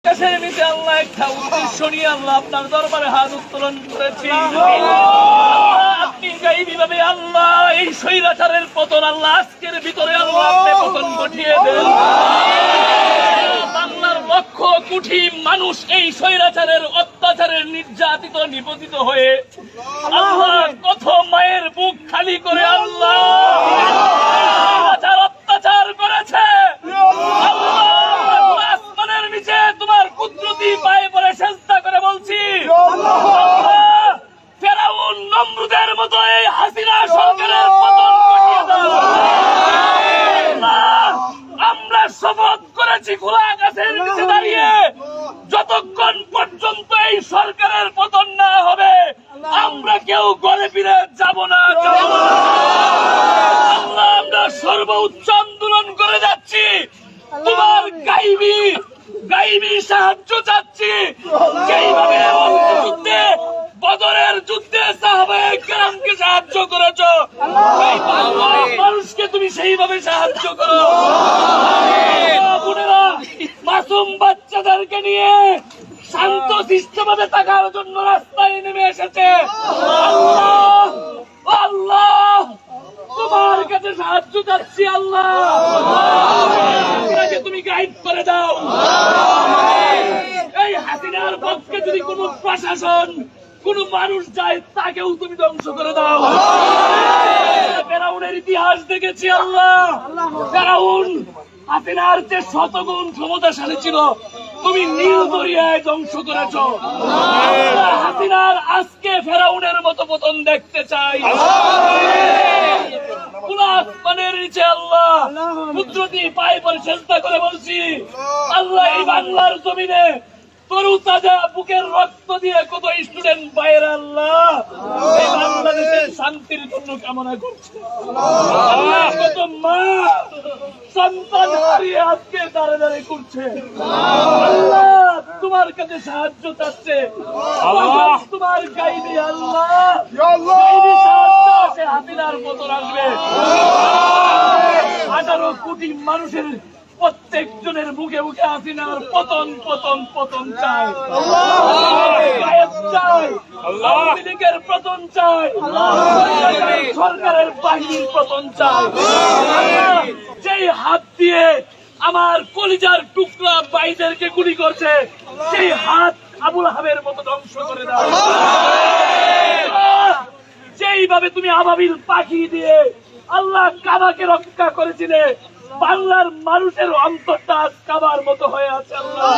আল্লাহ একটা উদ্দেশ্য নিয়ে আল্লাহ আপনার দরবারে হাত উত্তোলন করেছি। আপনি গাইবীভাবে আল্লাহ এই স্বৈরাচারের পতন আল্লাহ আজকের ভিতরে আল্লাহ আপনি পতন ঘটিয়ে দেন। বাংলার লক্ষ কোটি মানুষ এই স্বৈরাচারের অত্যাচারের নির্যাতিত নিপতিত হয়ে আল্লাহ কত মায়ের বুক খালি করে আল্লাহ অত্যাচার করেছে। আসমানের নিচে তোমার কুদরতি পায়ে পড়ে সেজদা করে বলছি, ফেরাউন নমরুদের মতো এই হাসিনা সরকারের পতন ঘটিয়ে দাও। আমরা শপথ করেছি খোলা গাছের নিচে দাঁড়িয়ে, যতক্ষণ পর্যন্ত এই সরকারের পতন না হবে আমরা কেউ ঘরে ফিরে যাব না। আল্লাহ আমরা সর্বোচ্চ আন্দোলন করে যাচ্ছি, তোমার গাইবী সাহায্য চাচ্ছি। যেইভাবে যুদ্ধে বদরের যুদ্ধে সাহাবায়ে কেরামকে সাহায্য করেছো, মানুষকে তুমি সেইভাবে সাহায্য করো। বোনেরা মাসুম বাচ্চাদেরকে নিয়ে শান্ত শিষ্টভাবে থাকার জন্য রাস্তায় নেমে এসেছে। আল্লাহ আল্লাহ তোমার কাছে সাহায্য চাচ্ছি। আল্লাহ তুমি গাইড করে দাও। এই হাসিনার পক্ষে যদি কোন প্রশাসন কোন মানুষ যায় তাকেও তুমি ধ্বংস করে দাও। ফেরাউনের ইতিহাস দেখেছি আল্লাহ, ফেরাউন হাসিনার যে শতগুণ ক্ষমতাশালী ছিল তুমি নীল দরিয়ায় ধ্বংস করেছ। হাসিনার আজকে ফেরাউনের মতো পতন দেখতে চাই। আসমানের নিচে আল্লাহ কুদরতি পায়ে পড়ে চেষ্টা করে বলছি, আল্লাহ এই বাংলার জমিনে তরু তাজা বুকের রক্ত দিয়ে কত স্টুডেন্ট বাইরে আল্লাহ এই বাংলাদেশের শান্তির জন্য কামনা করছে। আল্লাহ কত মা সন্তান হারিয়ে আজকে দাঁড়ে দাঁড়িয়ে করছে। আল্লাহ তোমার কাছে সাহায্য চাচ্ছে। আল্লাহ তোমার গাইবি আল্লাহ গাইবি সাহায্য আসে, হাসিনার পতন আসবে। 18 কোটি মানুষের প্রত্যেকজনের মুখে মুখে হাসিনার পতন পতন পতন চাই। আওয়ামী লীগের পতন চাই, সরকারের বাহিনীর পতন চাই। যেই হাত দিয়ে আমার কলিজার টুকরা ভাইদেরকে গুলি করছে সেই হাত আবুল আহাবের মতো ধ্বংস করে দাও। যেইভাবে তুমি আবাবিল পাখি দিয়ে আল্লাহ কাবাকে রক্ষা করেছিলে, বাংলার মানুষের অন্তরটা কাবার মতো হয়ে আছে। আল্লাহ